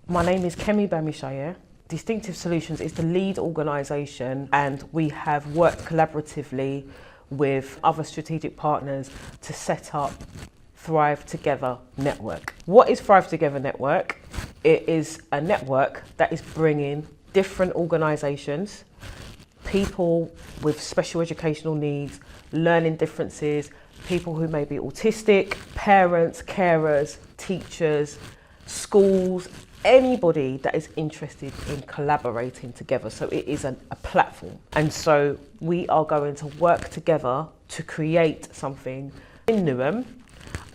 My name is Kemi Bamishaye. Distinctive Solutions is the lead organisation, and we have worked collaboratively with other strategic partners to set up Thrive Together Network. What is Thrive Together Network? It is a network that is bringing different organisations, people with special educational needs, learning differences, people who may be autistic, parents, carers, teachers, schools, anybody that is interested in collaborating together. So it is a platform. And so we are going to work together to create something in Newham,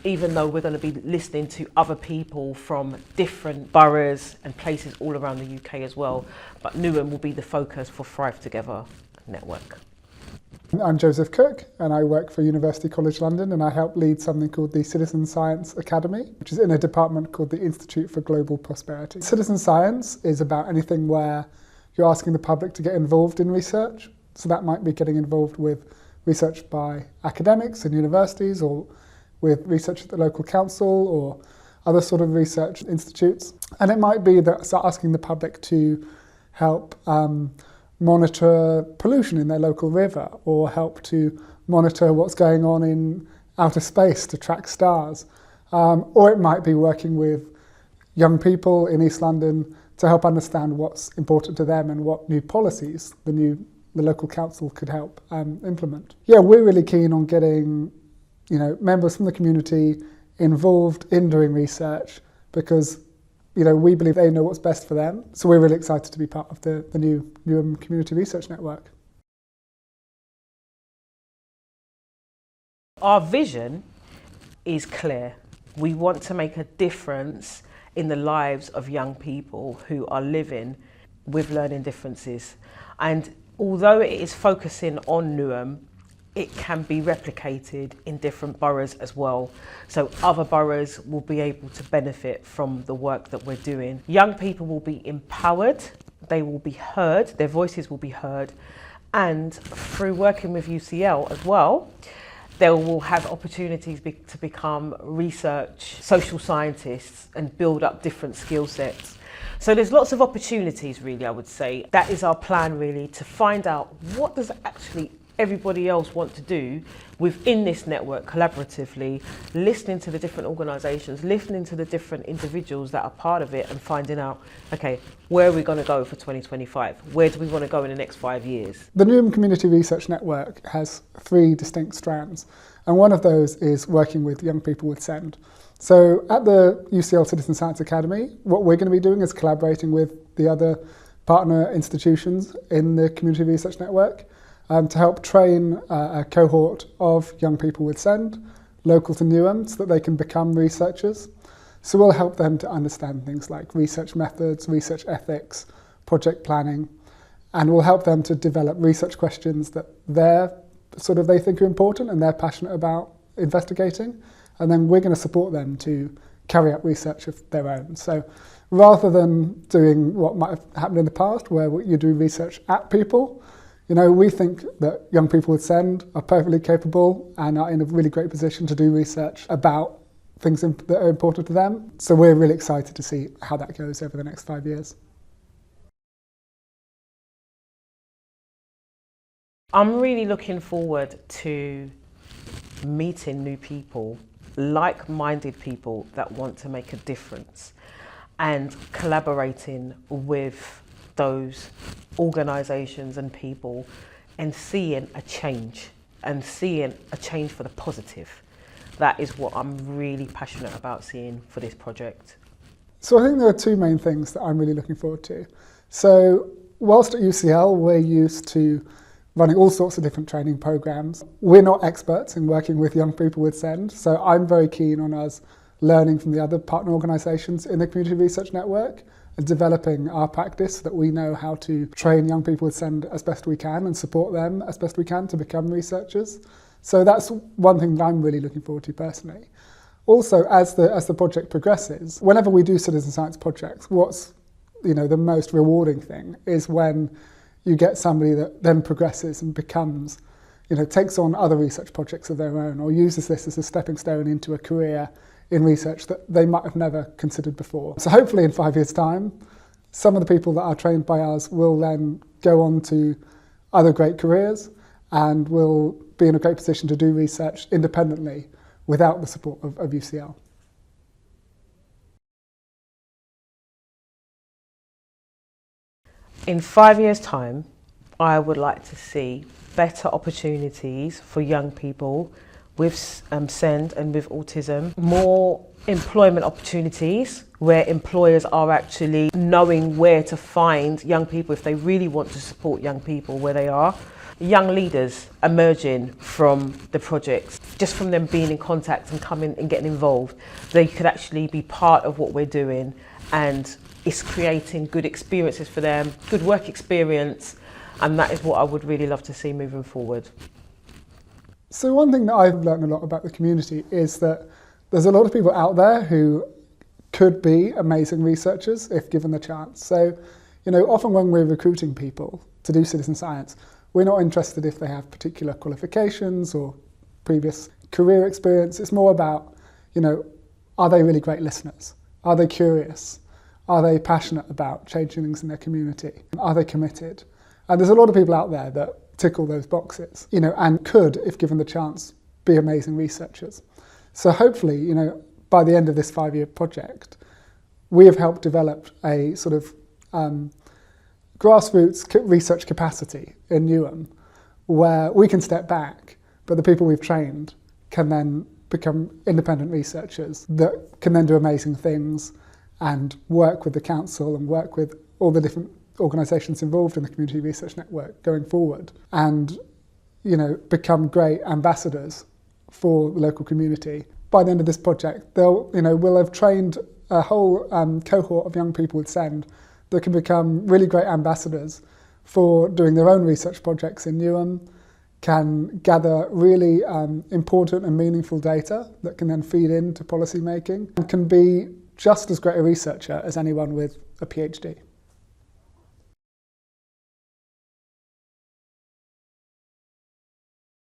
even though we're going to be listening to other people from different boroughs and places all around the UK as well. But Newham will be the focus for Thrive Together Network. I'm Joseph Cook, and I work for University College London, and I help lead something called the Citizen Science Academy, which is in a department called the Institute for Global Prosperity. Citizen science is about anything where you're asking the public to get involved in research. So that might be getting involved with research by academics and universities, or with research at the local council, or other sort of research institutes. And it might be that it's asking the public to help monitor pollution in their local river, or help to monitor what's going on in outer space to track stars. Or it might be working with young people in East London to help understand what's important to them and what new policies the local council could help implement. Yeah, we're really keen on getting members from the community involved in doing research, because we believe they know what's best for them. So we're really excited to be part of the new Newham Community Research Network. Our vision is clear. We want to make a difference in the lives of young people who are living with learning differences. And although it is focusing on Newham, it can be replicated in different boroughs as well. So other boroughs will be able to benefit from the work that we're doing. Young people will be empowered, they will be heard, their voices will be heard, and through working with UCL as well, they will have opportunities to become research social scientists and build up different skill sets. So there's lots of opportunities, really, I would say. That is our plan, really, to find out what does actually everybody else want to do within this network collaboratively, listening to the different organisations, listening to the different individuals that are part of it, and finding out, okay, where are we going to go for 2025? Where do we want to go in the next 5 years? The Newham Community Research Network has 3 distinct strands, and one of those is working with young people with SEND. So at the UCL Citizen Science Academy, what we're going to be doing is collaborating with the other partner institutions in the Community Research Network to help train a cohort of young people with SEND, local to Newham, so that they can become researchers. So we'll help them to understand things like research methods, research ethics, project planning, and we'll help them to develop research questions that they think are important and they're passionate about investigating. And then we're going to support them to carry out research of their own. So rather than doing what might have happened in the past, where you do research at people, we think that young people with SEND are perfectly capable and are in a really great position to do research about things that are important to them. So we're really excited to see how that goes over the next 5 years. I'm really looking forward to meeting new people, like-minded people that want to make a difference, and collaborating with those organisations and people, and seeing a change for the positive. That is what I'm really passionate about seeing for this project. So I think there are 2 main things that I'm really looking forward to. So whilst at UCL we're used to running all sorts of different training programmes, we're not experts in working with young people with SEND, so I'm very keen on us learning from the other partner organisations in the Community Research Network and developing our practice so that we know how to train young people with SEND as best we can and support them as best we can to become researchers. So that's one thing that I'm really looking forward to personally. Also, as the project progresses, whenever we do citizen science projects, what's the most rewarding thing is when you get somebody that then progresses and becomes, takes on other research projects of their own, or uses this as a stepping stone into a career in research that they might have never considered before. So hopefully in 5 years' time, some of the people that are trained by us will then go on to other great careers and will be in a great position to do research independently without the support of UCL. In 5 years' time, I would like to see better opportunities for young people with SEND and with autism, more employment opportunities where employers are actually knowing where to find young people if they really want to support young people where they are. Young leaders emerging from the projects, just from them being in contact and coming and getting involved, they could actually be part of what we're doing, and it's creating good experiences for them, good work experience, and that is what I would really love to see moving forward. So one thing that I've learned a lot about the community is that there's a lot of people out there who could be amazing researchers if given the chance. So, often when we're recruiting people to do citizen science, we're not interested if they have particular qualifications or previous career experience. It's more about, are they really great listeners? Are they curious? Are they passionate about changing things in their community? Are they committed? And there's a lot of people out there that tick all those boxes, and could, if given the chance, be amazing researchers. So hopefully, by the end of this 5-year project, we have helped develop a sort of grassroots research capacity in Newham, where we can step back, but the people we've trained can then become independent researchers that can then do amazing things and work with the council and work with all the different organisations involved in the Community Research Network going forward, and become great ambassadors for the local community. By the end of this project, we'll have trained a whole cohort of young people with SEND that can become really great ambassadors for doing their own research projects in Newham, can gather really important and meaningful data that can then feed into policy making, and can be just as great a researcher as anyone with a PhD.